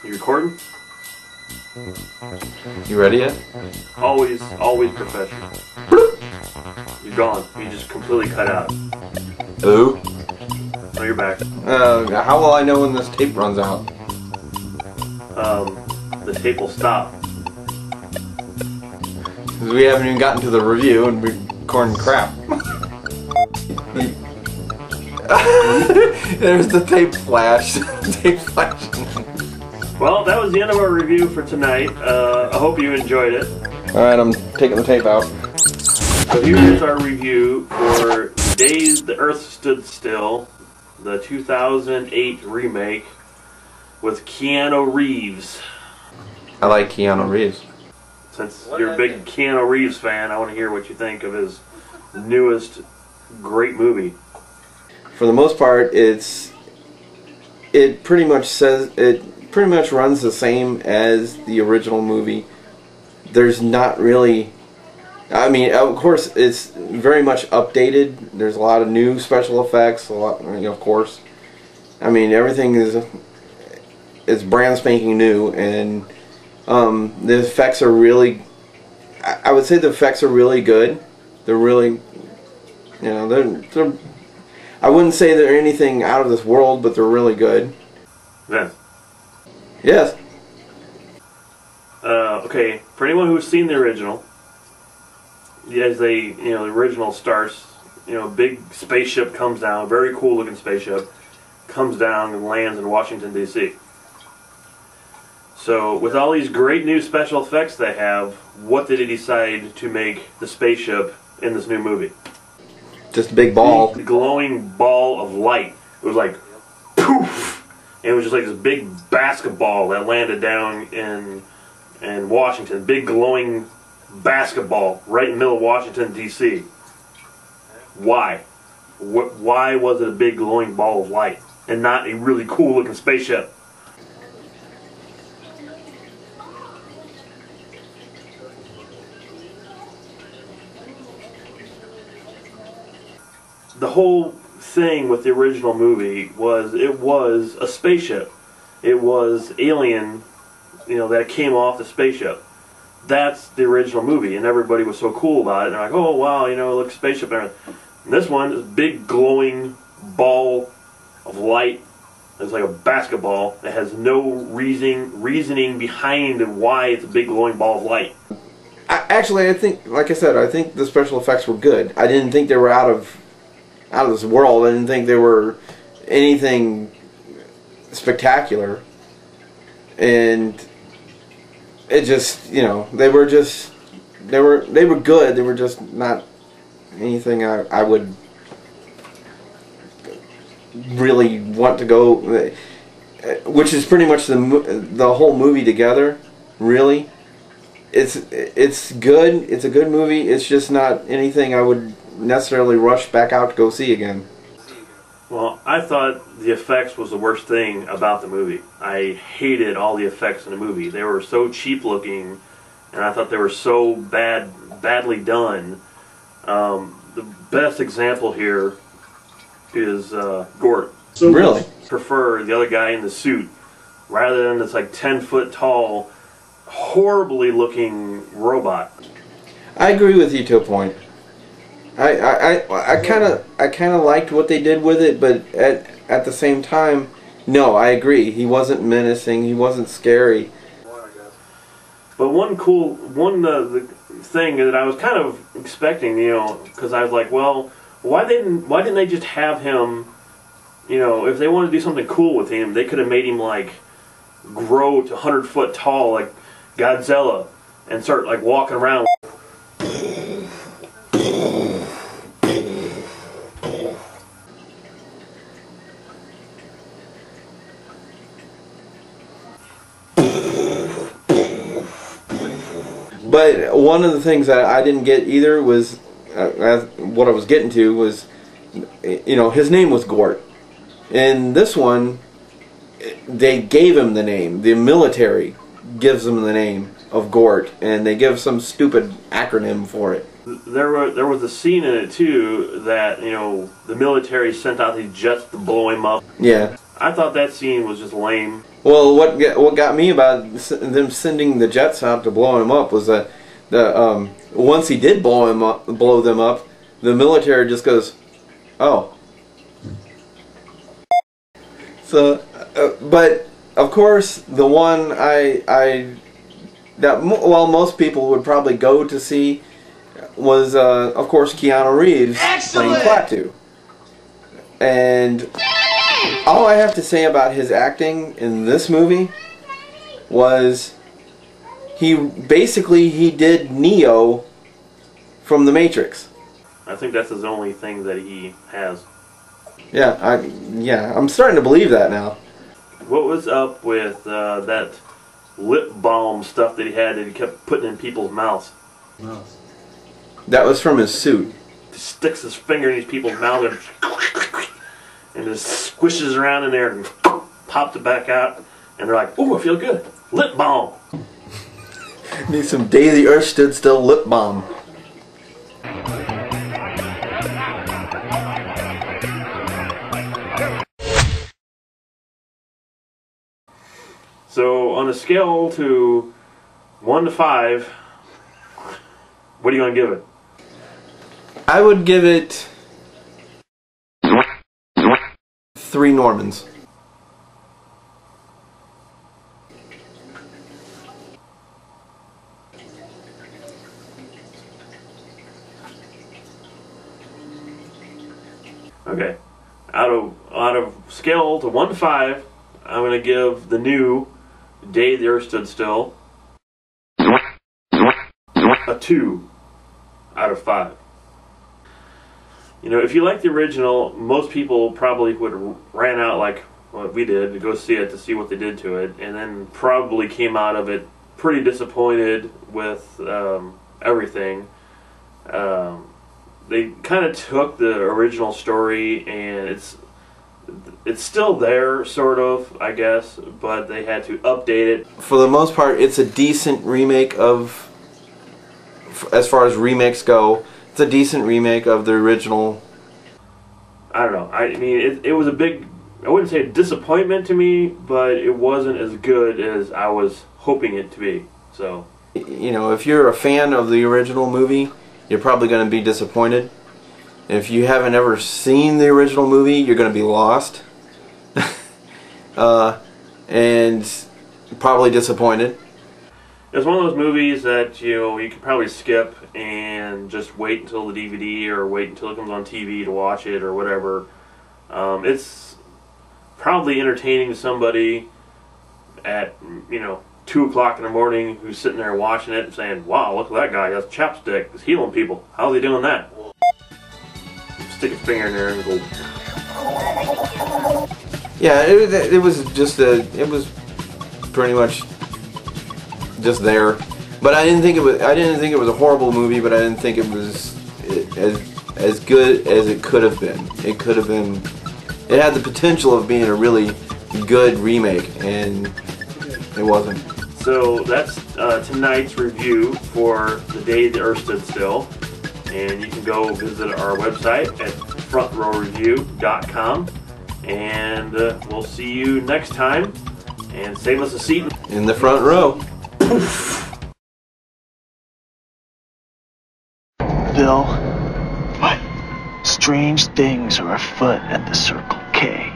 You recording? You ready yet? Always professional. You're gone. You just completely cut out. Hello? Oh, you're back. How will I know when this tape runs out? The tape will stop. Because we haven't even gotten to the review and we're recording crap. There's the tape flash. Tape flash. Well, that was the end of our review for tonight. I hope you enjoyed it. Alright, I'm taking the tape out. So here's our review for Days the Earth Stood Still, the 2008 remake with Keanu Reeves. I like Keanu Reeves. Since you're a big Keanu Reeves fan, I want to hear what you think of his newest great movie. For the most part, it pretty much runs the same as the original movie. There's not really, I mean, of course, it's very much updated. There's a lot of new special effects, a lot, of course. I mean, everything is brand spanking new, and the effects are really, I would say the effects are really good. They're really, they're I wouldn't say they're anything out of this world, but they're really good. Vince. Yes. Okay, for anyone who's seen the original, as the original starts, big spaceship comes down, very cool looking spaceship, comes down and lands in Washington, D.C. So, with all these great new special effects they have, what did he decide to make the spaceship in this new movie? Just a big ball. The glowing ball of light. It was like, poof! And it was just like this big basketball that landed down in Washington. Big glowing basketball right in the middle of Washington, D.C. Why? Why was it a big glowing ball of light and not a really cool looking spaceship? The whole thing with the original movie was it was a spaceship. It was alien, that came off the spaceship. That's the original movie, and everybody was so cool about it. They're like, oh wow, look, spaceship and everything. And this one is a big glowing ball of light. It's like a basketball. It has no reasoning behind why it's a big glowing ball of light. Actually, I think, like I said, I think the special effects were good. I didn't think they were out of this world. I didn't think they were anything spectacular, and it just, they were good. They were just not anything I would really want to go, which is pretty much the whole movie together. Really, it's good. It's a good movie. It's just not anything I would necessarily rush back out to go see again. Well, I thought the effects was the worst thing about the movie. I hated all the effects in the movie. They were so cheap looking, and I thought they were so badly done. The best example here is Gort. So really? Prefer the other guy in the suit rather than this like 10-foot tall, horribly looking robot. I agree with you to a point. I kind of liked what they did with it, but at the same time, no, I agree. He wasn't menacing. He wasn't scary. But the thing that I was kind of expecting, because I was like, well, why didn't they just have him, if they wanted to do something cool with him, they could have made him like grow to 100-foot tall like Godzilla and start like walking around. But one of the things that I didn't get either was, what I was getting to was, his name was Gort. In this one, they gave him the name. The military gives him the name of Gort, and they give some stupid acronym for it. There was a scene in it too that the military sent out these jets to blow him up. Yeah. I thought that scene was just lame. Well, what got me about them sending the jets out to blow him up was that once he did blow them up, the military just goes, "Oh." So, but of course, the one that most people would probably go to see was, of course, Keanu Reeves playing Klaatu. And all I have to say about his acting in this movie was he did Neo from The Matrix. I think that's his only thing that he has. Yeah, I'm starting to believe that now. What was up with that lip balm stuff that he kept putting in people's mouths? That was from his suit. He sticks his finger in these people's mouths and just squishes around in there and pops it back out. And they're like, "Ooh, I feel good. Lip balm." Need some Day the Earth Stood Still lip balm. So on a scale to 1 to 5, what are you going to give it? I would give it 3 Normans. Okay. Out of scale to 1 to 5, I'm going to give the new Day the Earth Stood Still a 2 out of 5. You know, if you like the original, most people probably would ran out like what we did to go see it to see what they did to it, and then probably came out of it pretty disappointed with everything. They kind of took the original story, and it's still there, sort of, I guess, but they had to update it. For the most part, it's a decent remake of, as far as remakes go, it's a decent remake of the original. I don't know. I mean, it was a big, I wouldn't say a disappointment to me, but it wasn't as good as I was hoping it to be. So, you know, if you're a fan of the original movie, you're probably going to be disappointed. And if you haven't ever seen the original movie, you're going to be lost. And probably disappointed. It's one of those movies that you can probably skip and just wait until the DVD or wait until it comes on TV to watch it or whatever. It's probably entertaining to somebody at 2 o'clock in the morning who's sitting there watching it and saying, "Wow, look at that guy, he has a chapstick, he's healing people. How's he doing that?" Stick a finger in there and go. Yeah, it was just it was pretty much just there. But I didn't think it was a horrible movie, but I didn't think it was as good as it could have been. It could have been. It had the potential of being a really good remake, and it wasn't. So that's tonight's review for The Day the Earth Stood Still. And you can go visit our website at frontrowreview.com. And we'll see you next time. And save us a seat in the front row. Bill, what? Strange things are afoot at the Circle K.